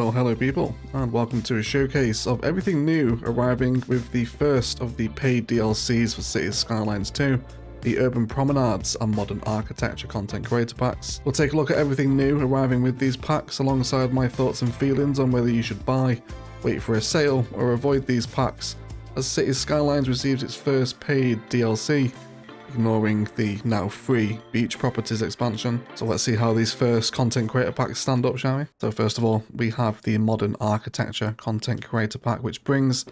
Well, hello people, and welcome to a showcase of everything new arriving with the first of the paid DLCs for Cities Skylines 2, the Urban Promenades and Modern Architecture content creator packs. We'll take a look at everything new arriving with these packs alongside my thoughts and feelings on whether you should buy, wait for a sale, or avoid these packs as Cities Skylines receives its first paid DLC, ignoring the now free Beach Properties expansion. So let's see how these first content creator packs stand up, shall we? So first of all, we have the Modern Architecture content creator pack, which brings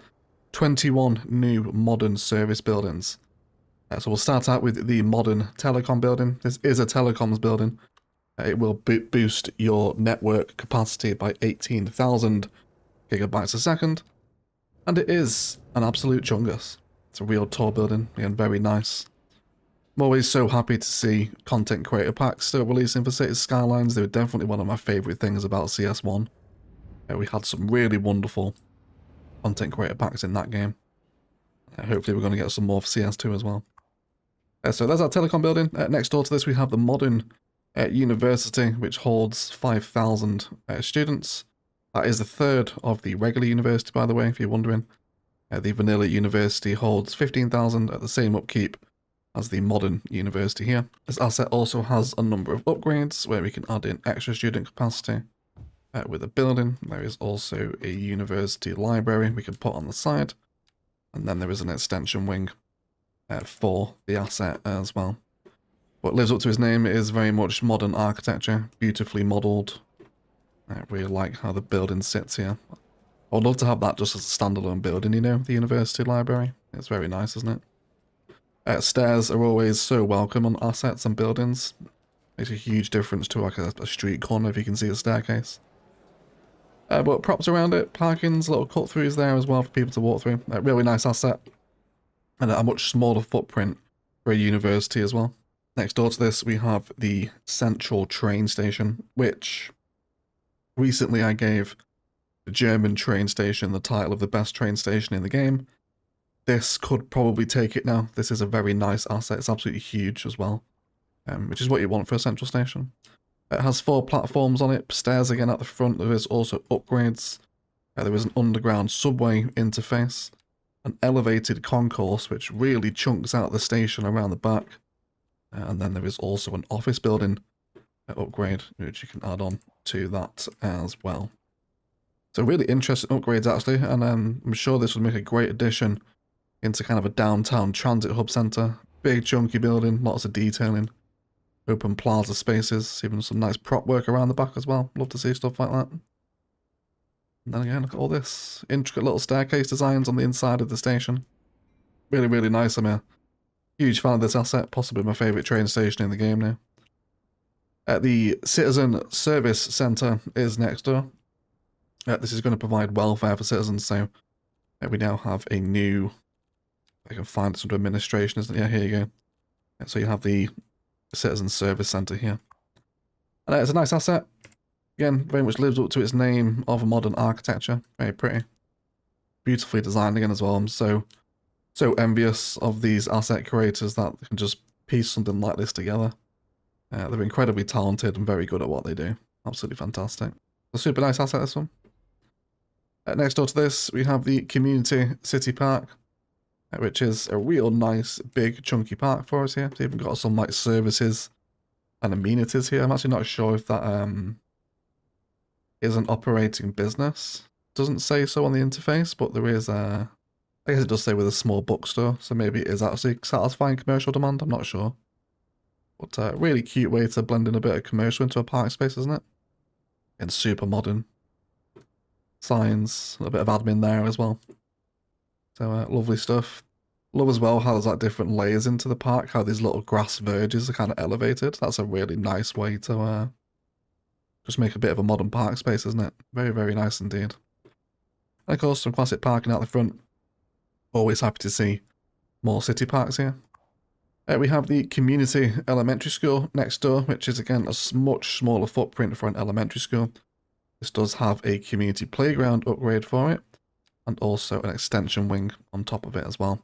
21 new modern service buildings. So we'll start out with the modern telecom building. This is a telecoms building. It will boost your network capacity by 18,000 gigabytes a second. And it is an absolute chungus. It's a real tall building, and very nice. I'm always so happy to see content creator packs still releasing for Cities Skylines. They were definitely one of my favourite things about CS1. We had some really wonderful content creator packs in that game. Hopefully we're going to get some more for CS2 as well. So there's our telecom building. Next door to this we have the modern university, which holds 5,000 students. That is the third of the regular university, by the way, if you're wondering. The vanilla university holds 15,000 at the same upkeep as the modern university here. This asset also has a number of upgrades where we can add in extra student capacity with a building. There is also a university library we can put on the side, and then there is an extension wing for the asset as well. What lives up to his name is very much modern architecture, beautifully modelled. I really like how the building sits here. I would love to have that just as a standalone building, you know, the university library. It's very nice, isn't it? Stairs are always so welcome on assets and buildings. Makes a huge difference to like a street corner if you can see a staircase. But props around it, parkings, little cut-throughs there as well for people to walk through. A really nice asset. And a much smaller footprint for a university as well. Next door to this we have the central train station, which recently I gave the German train station the title of the best train station in the game. This could probably take it now. This is a very nice asset. It's absolutely huge as well, which is what you want for a central station. It has 4 platforms on it, stairs again at the front. There is also upgrades. There is an underground subway interface, an elevated concourse which really chunks out the station around the back, and then there is also an office building upgrade which you can add on to that as well. So really interesting upgrades actually, and I'm sure this would make a great addition into kind of a downtown transit hub centre. Big chunky building, lots of detailing, open plaza spaces, even some nice prop work around the back as well. Love to see stuff like that. And then again, look at all this intricate little staircase designs on the inside of the station. Really, really nice. I'm a huge fan of this asset, possibly my favourite train station in the game now. The Citizen Service Centre is next door. This is going to provide welfare for citizens, so we now have a new... I can find it under administration, isn't it? Yeah, here you go. So you have the Citizen Service Centre here. And it's a nice asset. Again, very much lives up to its name of modern architecture. Very pretty. Beautifully designed again as well. I'm so envious of these asset creators that can just piece something like this together. They're incredibly talented and very good at what they do. Absolutely fantastic. A super nice asset, this one. Next door to this, we have the Community City Park, which is a real nice, big, chunky park for us here. It's even got some like services and amenities here. I'm actually not sure if that is an operating business. Doesn't say so on the interface, but there is I guess it does say with a small bookstore, so maybe it is actually satisfying commercial demand. I'm not sure. But a really cute way to blend in a bit of commercial into a park space, isn't it? And super modern. Signs, a bit of admin there as well. So lovely stuff. Love as well how there's like different layers into the park, how these little grass verges are kind of elevated. That's a really nice way to just make a bit of a modern park space, isn't it? Very, very nice indeed. And of course, some classic parking out the front. Always happy to see more city parks here. We have the Community Elementary School next door, which is again a much smaller footprint for an elementary school. This does have a community playground upgrade for it, and also an extension wing on top of it as well.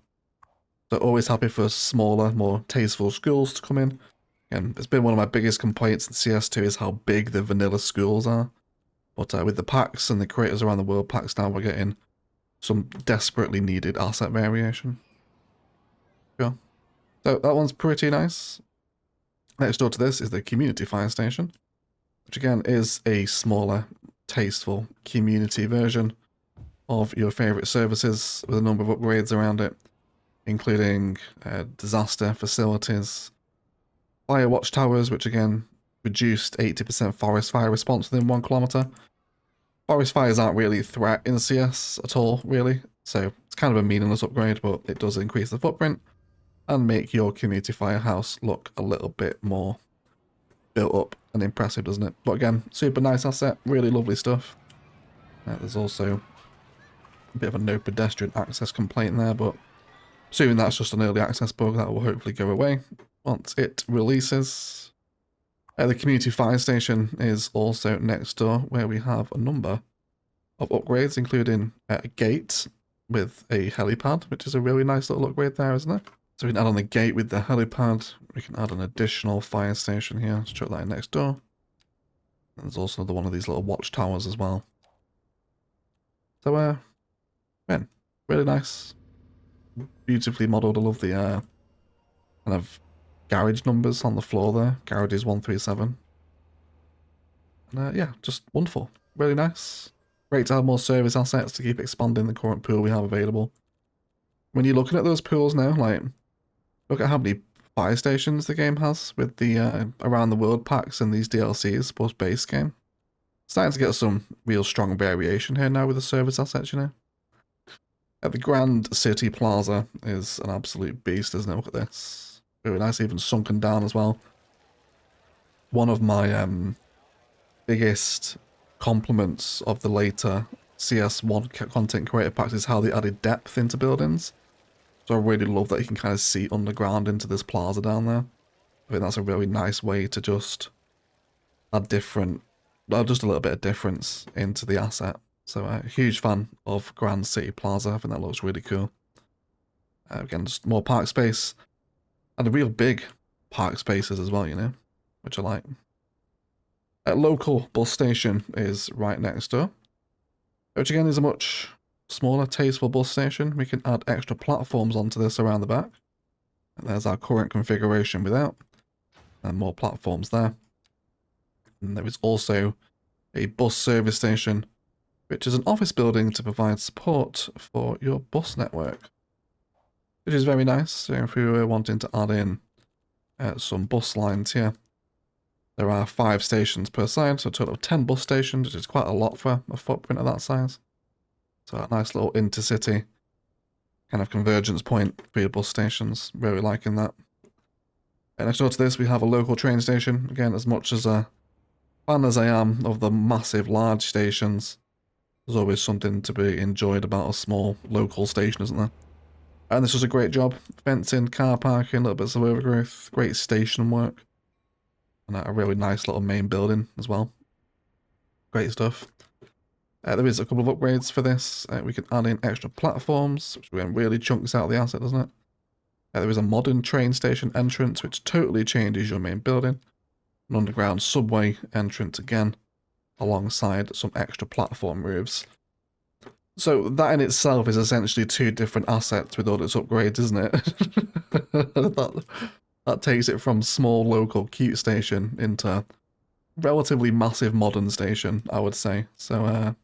So always happy for smaller, more tasteful schools to come in. Again, it's been one of my biggest complaints in CS2 is how big the vanilla schools are. But with the packs and the creators around the world packs now, we're getting some desperately needed asset variation. Sure. So that one's pretty nice. Next door to this is the community fire station, which again is a smaller, tasteful community version of your favorite services with a number of upgrades around it, including disaster facilities, fire watchtowers, which again reduced 80% forest fire response within 1 kilometer. Forest fires aren't really a threat in CS at all, really, so it's kind of a meaningless upgrade, but it does increase the footprint and make your community firehouse look a little bit more built up and impressive, doesn't it? But again, super nice asset, really lovely stuff. There's also a bit of a no pedestrian access complaint there, but assuming that's just an early access bug, that will hopefully go away once it releases. The community fire station is also next door, where we have a number of upgrades, including a gate with a helipad, which is a really nice little upgrade there, isn't it? So we can add on the gate with the helipad. We can add an additional fire station here. Let's chuck that in next door. And there's also another one of these little watchtowers as well. So, man, really nice. Beautifully modelled. I love the kind of garage numbers on the floor there. Garages 137. And yeah, just wonderful. Really nice. Great to have more service assets to keep expanding the current pool we have available. When you're looking at those pools now, like, look at how many fire stations the game has with the around the world packs and these DLCs post base game. Starting to get some real strong variation here now with the service assets, you know. The Grand City Plaza is an absolute beast, isn't it? Look at this. Very nice, even sunken down as well. One of my biggest compliments of the later CS1 content creator packs is how they added depth into buildings. So I really love that you can kind of see underground into this plaza down there. I think that's a really nice way to just add just a little bit of difference into the asset. So a huge fan of Grand City Plaza. I think that looks really cool. Again, just more park space. And a real big park spaces as well, you know, which I like. A local bus station is right next door, which again is a much smaller, tasteful bus station. We can add extra platforms onto this around the back. And there's our current configuration without. And more platforms there. And there is also a bus service station, which is an office building to provide support for your bus network. Which is very nice. So if we were wanting to add in some bus lines here, there are 5 stations per side, so a total of 10 bus stations, which is quite a lot for a footprint of that size. So a nice little intercity kind of convergence point for your bus stations. Really liking that. And next door to this, we have a local train station. Again, as much as a fan as I am of the massive, large stations, there's always something to be enjoyed about a small local station, isn't there? And this was a great job. Fencing, car parking, little bits of overgrowth, great station work. And a really nice little main building as well. Great stuff. There is a couple of upgrades for this. We can add in extra platforms, which really chunks out the asset, doesn't it? There is a modern train station entrance, which totally changes your main building. An underground subway entrance again, alongside some extra platform roofs. So that in itself is essentially 2 different assets with all its upgrades, isn't it? that takes it from small, local, cute station into relatively massive modern station, I would say. So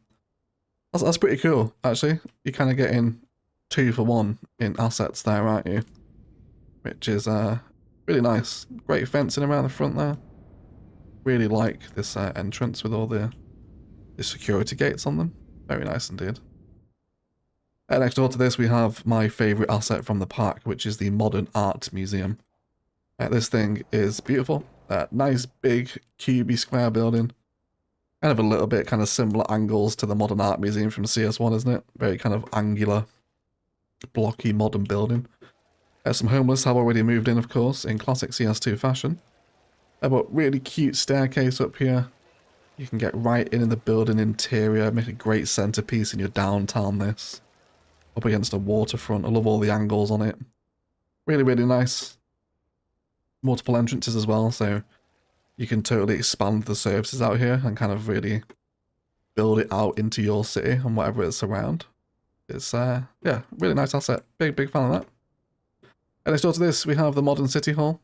that's pretty cool, actually. You're kind of getting 2 for 1 in assets there, aren't you? Which is really nice. Great fencing around the front there. Really like this entrance with all the security gates on them. Very nice indeed. Next door to this, we have my favourite asset from the park, which is the Modern Art Museum. This thing is beautiful. Nice, big, cubey square building. Kind of a little bit kind of similar angles to the Modern Art Museum from CS1, isn't it? Very kind of angular, blocky, modern building. Some homeless have already moved in, of course, in classic CS2 fashion. But really cute staircase up here. You can get right in the building interior, make a great centerpiece in your downtown this. Up against a waterfront. I love all the angles on it. Really, really nice. Multiple entrances as well, so you can totally expand the services out here and kind of really build it out into your city and whatever it's around. It's, yeah, really nice asset. Big fan of that. And next door to this, we have the modern city hall,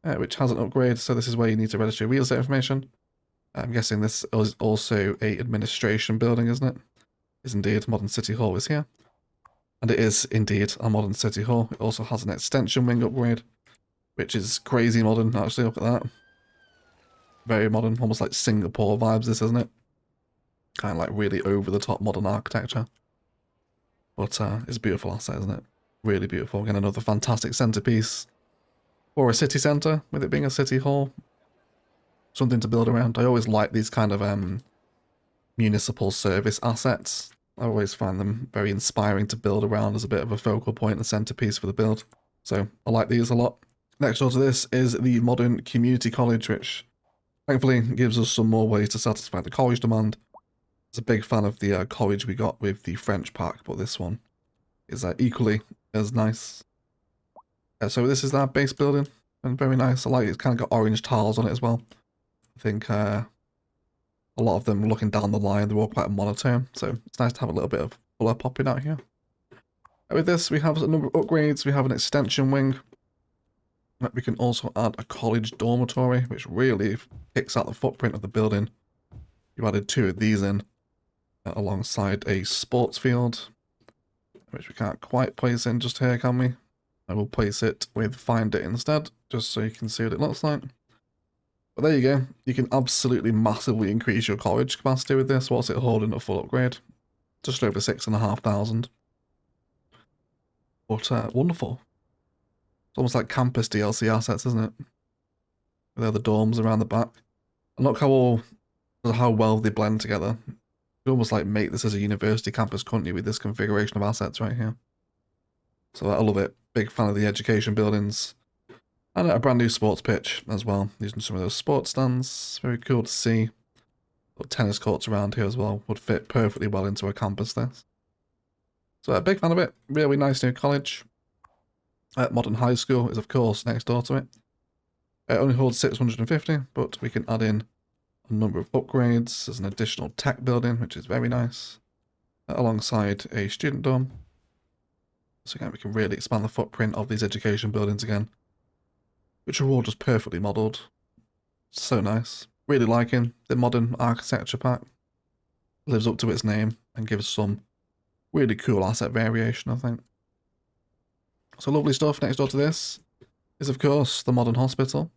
which has an upgrade. So this is where you need to register real estate information. I'm guessing this is also a administration building, isn't it? Is indeed. Modern city hall is here. And it is indeed a modern city hall. It also has an extension wing upgrade, which is crazy modern, actually. Look at that. Very modern, almost like Singapore vibes, this, isn't it? Kind of like really over-the-top modern architecture. But it's a beautiful asset, isn't it? Really beautiful. Again, another fantastic centerpiece for a city center, with it being a city hall. Something to build around. I always like these kind of municipal service assets. I always find them very inspiring to build around as a bit of a focal point and centerpiece for the build. So I like these a lot. Next door to this is the modern community college, which thankfully gives us some more ways to satisfy the college demand. I was a big fan of the college we got with the French pack, but this one is equally as nice. So this is that base building, and very nice. I like it. It's kind of got orange tiles on it as well. I think a lot of them looking down the line, they're all quite monotone, so it's nice to have a little bit of colour popping out here. With this, we have a number of upgrades. We have an extension wing. We can also add a college dormitory, which really picks out the footprint of the building. You added 2 of these in, alongside a sports field, which we can't quite place in just here, can we? I will place it with Find It instead, just so you can see what it looks like. But there you go. You can absolutely massively increase your college capacity with this. What's it holding at full upgrade? Just over 6,500. But wonderful. It's almost like campus DLC assets, isn't it? There are the dorms around the back. And look how well they blend together. You almost like make this as a university campus, couldn't you, with this configuration of assets right here. So I love it. Big fan of the education buildings. And a brand new sports pitch as well, using some of those sports stands. Very cool to see. Got tennis courts around here as well. Would fit perfectly well into a campus this. So a big fan of it. Really nice new college. Modern High School is of course next door to it. It only holds 650, but we can add in a number of upgrades. There's an additional tech building, which is very nice. Alongside a student dorm. So again, we can really expand the footprint of these education buildings again, which are all just perfectly modelled. So nice. Really liking the modern architecture pack. Lives up to its name and gives some really cool asset variation, I think. So lovely stuff. Next door to this is, of course, the modern hospital,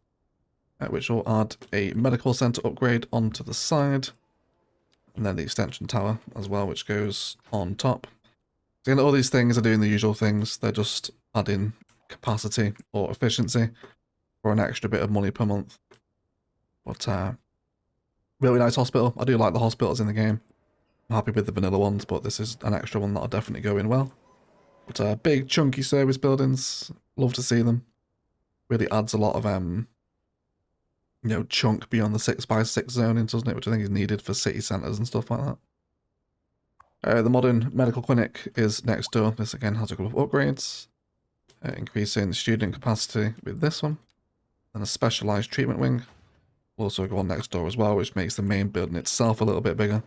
which will add a medical centre upgrade onto the side. And then the extension tower as well, which goes on top. So again, all these things are doing the usual things. They're just adding capacity or efficiency for an extra bit of money per month. But really nice hospital. I do like the hospitals in the game. I'm happy with the vanilla ones, but this is an extra one that'll definitely go in well. But big chunky service buildings, love to see them. Really adds a lot of chunk beyond the 6x6 zoning, doesn't it? Which I think is needed for city centres and stuff like that. The modern medical clinic is next door. This again has a couple of upgrades, increasing student capacity with this one, and a specialised treatment wing will also go on next door as well, which makes the main building itself a little bit bigger.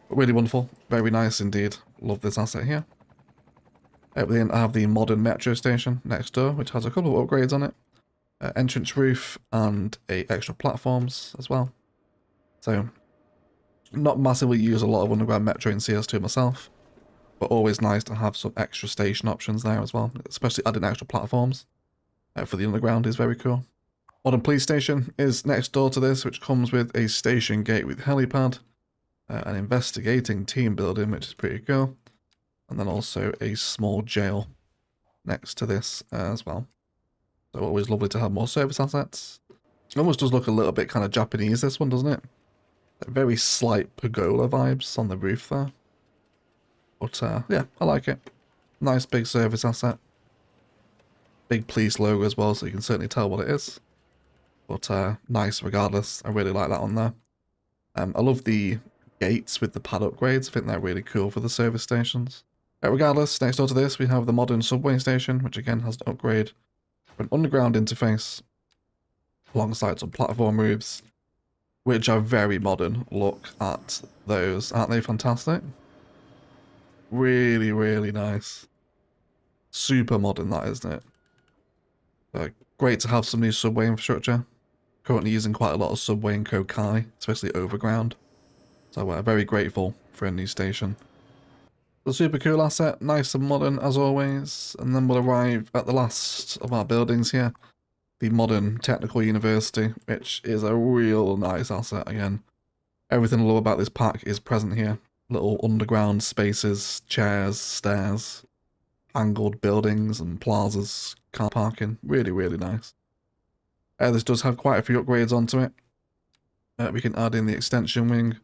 But really wonderful, very nice indeed. Love this asset here. We then have the modern metro station next door, which has a couple of upgrades on it, entrance roof and extra platforms as well. So, not massively use a lot of underground metro in CS2 myself, but always nice to have some extra station options there as well, especially adding extra platforms for the underground is very cool. Modern police station is next door to this, which comes with a station gate with helipad, an investigating team building, which is pretty cool, and then also a small jail next to this as well. So always lovely to have more service assets. It almost does look a little bit kind of Japanese, this one, doesn't it? Very slight pergola vibes on the roof there. But yeah, I like it. Nice big service asset. Big police logo as well, so you can certainly tell what it is. But nice regardless. I really like that on there. I love the gates with the pad upgrades. I think they're really cool for the service stations. Regardless, next door to this we have the modern subway station, which again has an upgrade for an underground interface alongside some platform roofs. which are very modern. Look at those. Aren't they fantastic? Really, really nice. Super modern, that, isn't it? Great to have some new subway infrastructure. Currently using quite a lot of subway in Kokai, especially overground. So we're very grateful for a new station. The super cool asset, nice and modern as always. And then we'll arrive at the last of our buildings here. The Modern Technical University, which is a real nice asset again. Everything I love about this pack is present here. Little underground spaces, chairs, stairs, angled buildings and plazas, car parking. Really, really nice. This does have quite a few upgrades onto it. We can add in the extension wing.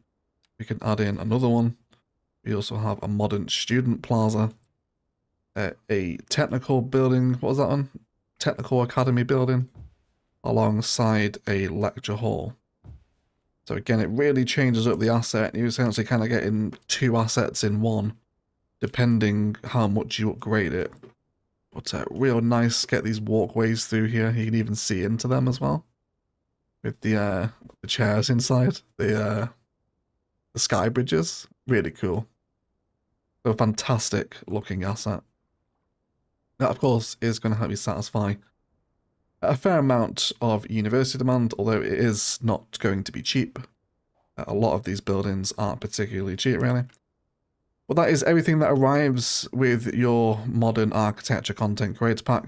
We can add in another one. We also have a modern student plaza. A technical building. What was that one? Technical academy building. Alongside a lecture hall. So again, it really changes up the asset. You're essentially kind of getting two assets in one, depending how much you upgrade it. But real nice, get these walkways through here. You can even see into them as well. With the chairs inside, the sky bridges. Really cool. So a fantastic looking asset. That, of course, is going to help you satisfy a fair amount of university demand, although it is not going to be cheap. A lot of these buildings aren't particularly cheap, really. But that is everything that arrives with your Modern Architecture Content Creator Pack.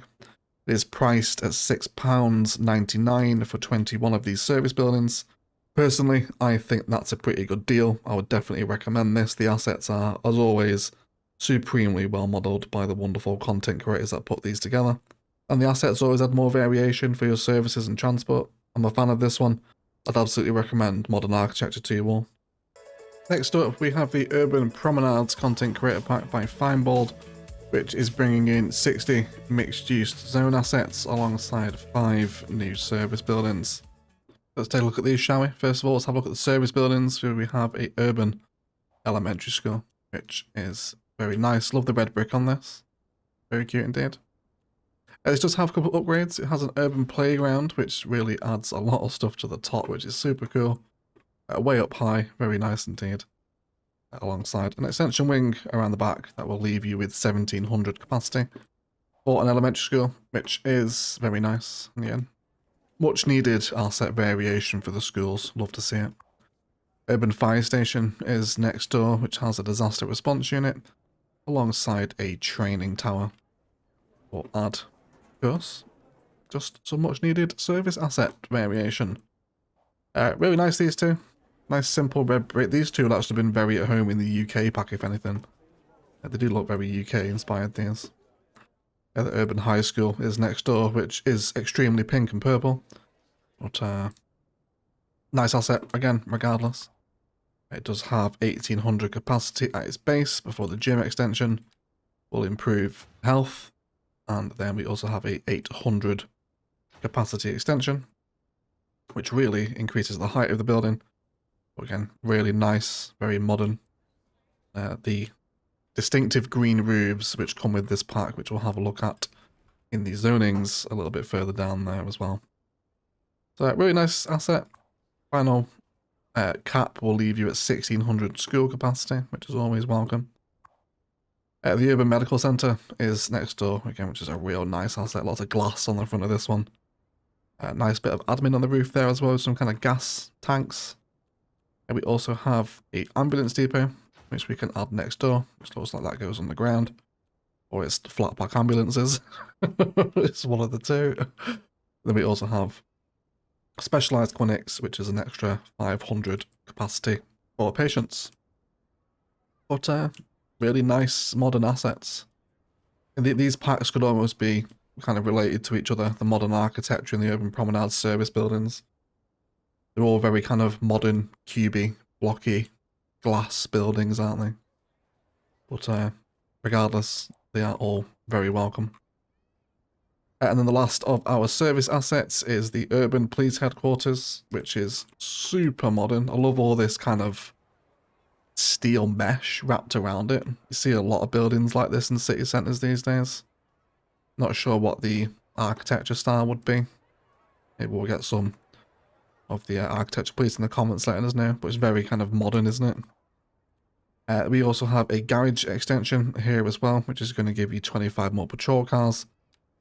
It is priced at £6.99 for 21 of these service buildings. Personally, I think that's a pretty good deal. I would definitely recommend this. The assets are, as always, supremely well modelled by the wonderful content creators that put these together. And the assets always add more variation for your services and transport. I'm a fan of this one. I'd absolutely recommend Modern Architecture to you all. Next up, we have the Urban Promenades Content Creator Pack by Feinbold, which is bringing in 60 mixed-use zone assets alongside 5 new service buildings. Let's take a look at these, shall we? First of all, let's have a look at the service buildings. Here we have a urban elementary school, which is very nice. Love the red brick on this. Very cute indeed. This does have a couple of upgrades. It has an urban playground, which really adds a lot of stuff to the top, which is super cool. Way up high, very nice indeed. Alongside an extension wing around the back that will leave you with 1700 capacity for an elementary school, which is very nice. Again, much needed asset variation for the schools. Love to see it. Urban fire station is next door, which has a disaster response unit alongside a training tower. Or add, of course, just some much needed service asset variation. Really nice, these two. Nice simple red brick. These two have actually been very at home in the UK pack, if anything. They do look very UK inspired, these. The Urban High School is next door, which is extremely pink and purple. But nice asset, again, regardless. It does have 1800 capacity at its base before the gym extension will improve health. And then we also have a 800 capacity extension, which really increases the height of the building. Again, really nice, very modern. The distinctive green roofs which come with this pack, which we'll have a look at in the zonings a little bit further down there as well. So really nice asset. Final cap will leave you at 1600 school capacity, which is always welcome. The Urban Medical Centre is next door, again, which is a real nice asset. Lots of glass on the front of this one. Nice bit of admin on the roof there as well, some kind of gas tanks. And we also have a ambulance depot, which we can add next door, which looks like that goes on the ground. Or it's flat pack ambulances. It's one of the two. Then we also have specialised clinics, which is an extra 500 capacity for patients. But really nice modern assets. And these packs could almost be kind of related to each other. The modern architecture and the urban promenade service buildings. They're all very kind of modern, cubey, blocky, glass buildings, aren't they? But regardless, they are all very welcome. And then the last of our service assets is the Urban Police Headquarters, which is super modern. I love all this kind of steel mesh wrapped around it. You see a lot of buildings like this in city centres these days. Not sure what the architecture style would be. Maybe we'll get some of the architecture, please in the comments letting us know. But it's very kind of modern, isn't it? We also have a garage extension here as well, which is going to give you 25 more patrol cars,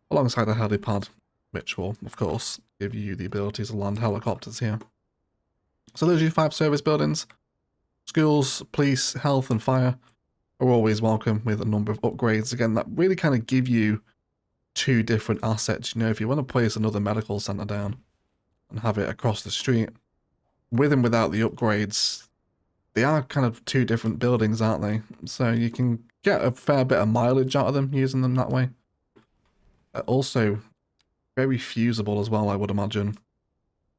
alongside a helipad, which will, of course, give you the ability to land helicopters here. So those are your 5 service buildings. Schools, police, health and fire are always welcome with a number of upgrades. Again, that really kind of give you 2 different assets. You know, if you want to place another medical center down and have it across the street, with and without the upgrades, they are kind of 2 different buildings, aren't they? So you can get a fair bit of mileage out of them using them that way. Also, very fusible as well, I would imagine.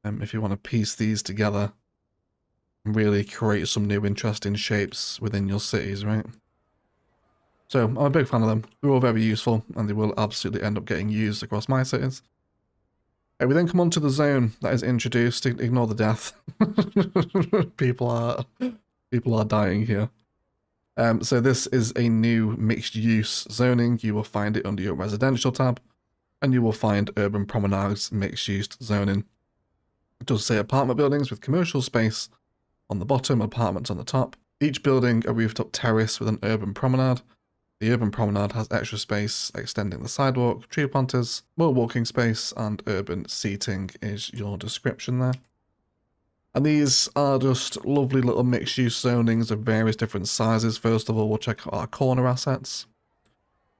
If you want to piece these together and really create some new interesting shapes within your cities, right? So I'm a big fan of them. They're all very useful, and they will absolutely end up getting used across my cities. We then come on to the zone that is introduced. Ignore the death. People are dying here. So this is a new mixed-use zoning. You will find it under your residential tab, and you will find urban promenades mixed-use zoning. It does say apartment buildings with commercial space on the bottom, apartments on the top. Each building a rooftop terrace with an urban promenade. The urban promenade has extra space extending the sidewalk, tree planters, more walking space, and urban seating is your description there. And these are just lovely little mixed-use zonings of various different sizes. First of all, we'll check out our corner assets,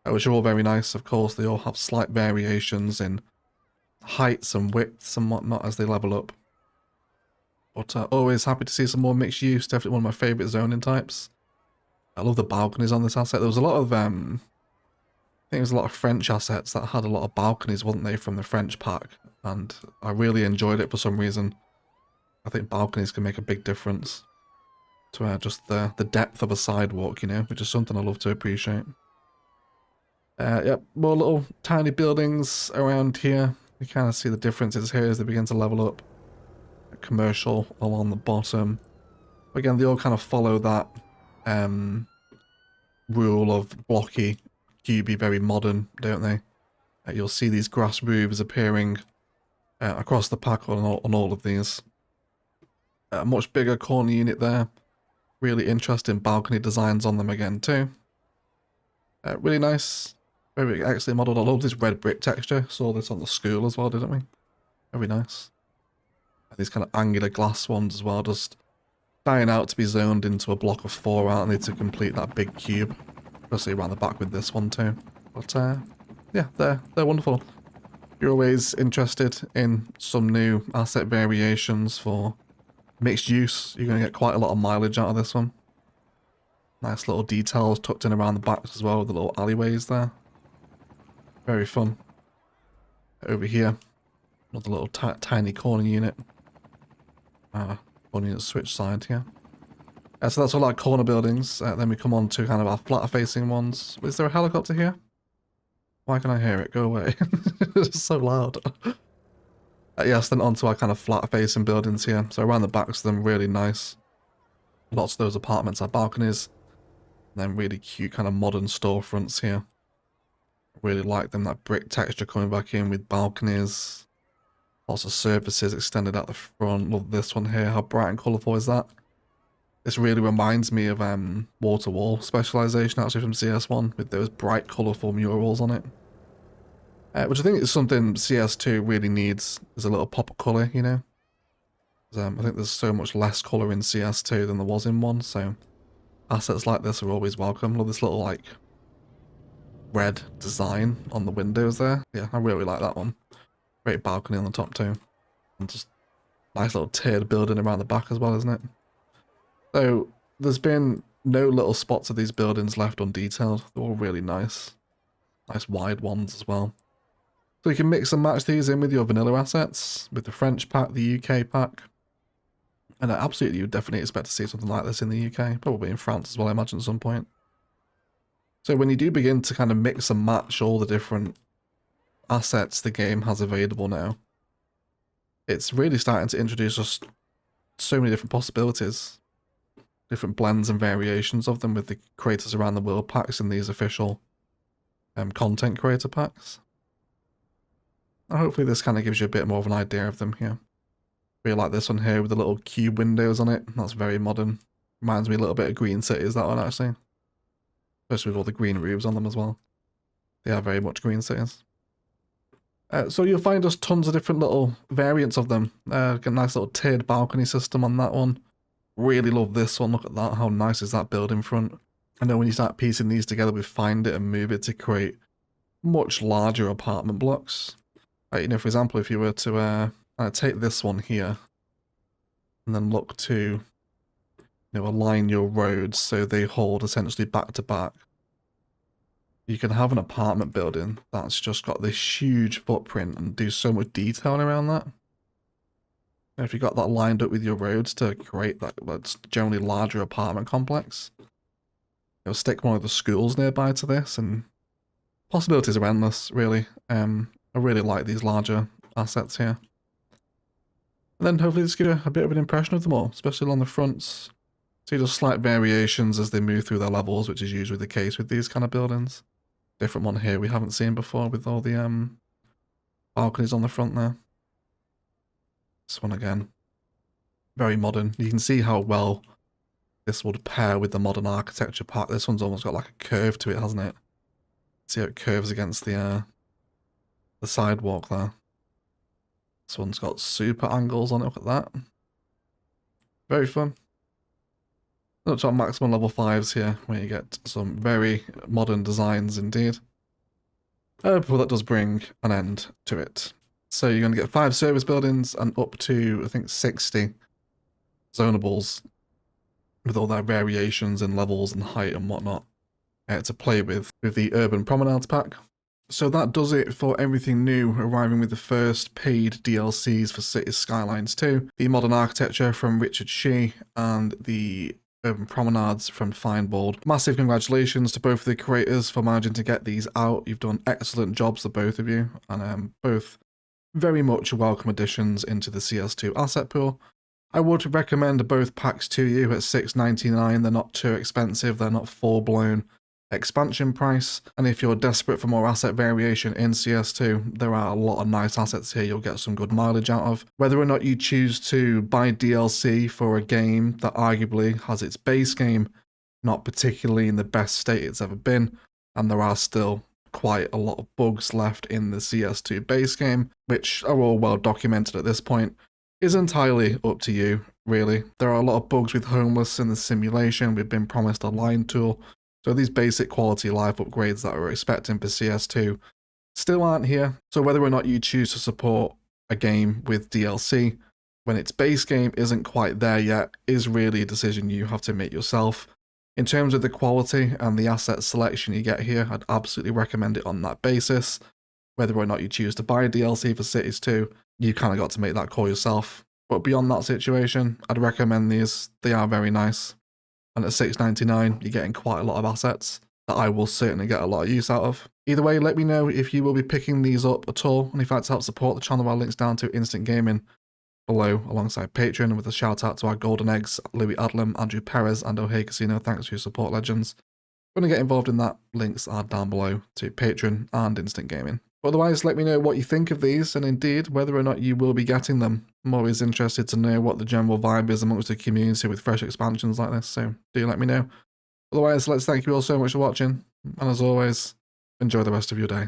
which are all very nice. Of course, they all have slight variations in heights and widths and whatnot as they level up. But always happy to see some more mixed use. Definitely one of my favourite zoning types. I love the balconies on this asset. There was a lot of, I think there was a lot of French assets that had a lot of balconies, wasn't they, from the French pack? And I really enjoyed it for some reason. I think balconies can make a big difference to just the depth of a sidewalk, you know, which is something I love to appreciate. Yep, more little tiny buildings around here. You kind of see the differences here as they begin to level up. A commercial along the bottom. Again, they all kind of follow that rule of blocky, cubey, very modern, don't they? You'll see these grass roofs appearing across the pack on all of these. A much bigger corner unit there. Really interesting balcony designs on them again too. Really nice. Very excellently modelled. I love this red brick texture. Saw this on the school as well, didn't we? Very nice. These kind of angular glass ones as well, just dying out to be zoned into a block of 4, aren't they, to complete that big cube. Especially around the back with this one too. But yeah, they're wonderful. If you're always interested in some new asset variations for mixed use, you're going to get quite a lot of mileage out of this one. Nice little details tucked in around the backs as well with the little alleyways there. Very fun. Over here, another little tiny corner unit. One unit switch side here. So that's all our corner buildings. Then we come on to kind of our flat facing ones. Is there a helicopter here? Why can I hear it? Go away. It's so loud. Yes, then onto our kind of flat facing buildings here. So around the backs of them, really nice. Lots of those apartments have balconies. And then really cute kind of modern storefronts here. Really like them, that brick texture coming back in with balconies. Lots of surfaces extended out the front. Love this one here. How bright and colourful is that? This really reminds me of wall-to-wall specialization actually from CS1 with those bright colourful murals on it. Which I think is something CS2 really needs, is a little pop of colour, you know? I think there's so much less colour in CS2 than there was in 1, so assets like this are always welcome. Love this little like red design on the windows there. Yeah, I really like that one. Great balcony on the top too. And just nice little tiered building around the back as well, isn't it? So there's been no little spots of these buildings left undetailed. They're all really nice. Nice wide ones as well. So you can mix and match these in with your vanilla assets, with the French pack, the UK pack. And absolutely, you would definitely expect to see something like this in the UK, probably in France as well, I imagine at some point. So when you do begin to kind of mix and match all the different assets the game has available now, it's really starting to introduce us so many different possibilities. Different blends and variations of them with the Creators Around the World packs and these official content creator packs. And hopefully this kind of gives you a bit more of an idea of them here. Really like this one here with the little cube windows on it. That's very modern. Reminds me a little bit of Green Cities, that one actually. Especially with all the green roofs on them as well. They are very much Green Cities. So you'll find just tons of different little variants of them. Got a nice little tiered balcony system on that one. Really love this one. Look at that. How nice is that build in front? I know when you start piecing these together with Find It and Move It to create much larger apartment blocks. You know, for example, if you were to take this one here and then look to, you know, align your roads so they hold essentially back to back. You can have an apartment building that's just got this huge footprint and do so much detailing around that. And if you got that lined up with your roads to create that's generally larger apartment complex, you'll stick one of the schools nearby to this, and possibilities are endless, really. I really like these larger assets here. And then hopefully this gives you a bit of an impression of them all, especially along the fronts. See just slight variations as they move through their levels, which is usually the case with these kind of buildings. Different one here we haven't seen before with all the balconies on the front there. This one again, very modern. You can see how well this would pair with the modern architecture part. This one's almost got like a curve to it, hasn't it? See how it curves against the sidewalk there. This one's got super angles on it, look at that. Very fun. Look at maximum level 5s here, where you get some very modern designs indeed. But that does bring an end to it. So you're going to get 5 service buildings and up to, I think, 60 zonables with all their variations in levels and height and whatnot to play with the Urban Promenades pack. So that does it for everything new arriving with the first paid DLCs for Cities Skylines 2, the Modern Architecture from Richard Shea and the Urban Promenades from Feinbold. Massive congratulations to both of the creators for managing to get these out. You've done excellent jobs, the both of you, and both very much welcome additions into the CS2 asset pool. I would recommend both packs to you at $6.99. They're not too expensive, they're not full-blown expansion price, and if you're desperate for more asset variation in CS2, there are a lot of nice assets here you'll get some good mileage out of. Whether or not you choose to buy DLC for a game that arguably has its base game not particularly in the best state it's ever been, and there are still quite a lot of bugs left in the CS2 base game, which are all well documented at this point, is entirely up to you, really. There are a lot of bugs with Homeless in the simulation. We've been promised a line tool. So these basic quality life upgrades that we're expecting for CS2 still aren't here. So whether or not you choose to support a game with DLC when its base game isn't quite there yet is really a decision you have to make yourself. In terms of the quality and the asset selection you get here, I'd absolutely recommend it on that basis. Whether or not you choose to buy a DLC for Cities 2, you kind of got to make that call yourself. But beyond that situation, I'd recommend these. They are very nice. And at $6.99, you're getting quite a lot of assets that I will certainly get a lot of use out of. Either way, let me know if you will be picking these up at all, and if you'd like to help support the channel, I'll links down to Instant Gaming below alongside Patreon, and with a shout out to our Golden Eggs, Louis Adlam, Andrew Perez, and O'Hay Casino. Thanks for your support, legends. If you want to get involved in that, links are down below to Patreon and Instant Gaming. But otherwise, let me know what you think of these, and indeed, whether or not you will be getting them. I'm always interested to know what the general vibe is amongst the community with fresh expansions like this, so do let me know. Otherwise, let's thank you all so much for watching, and as always, enjoy the rest of your day.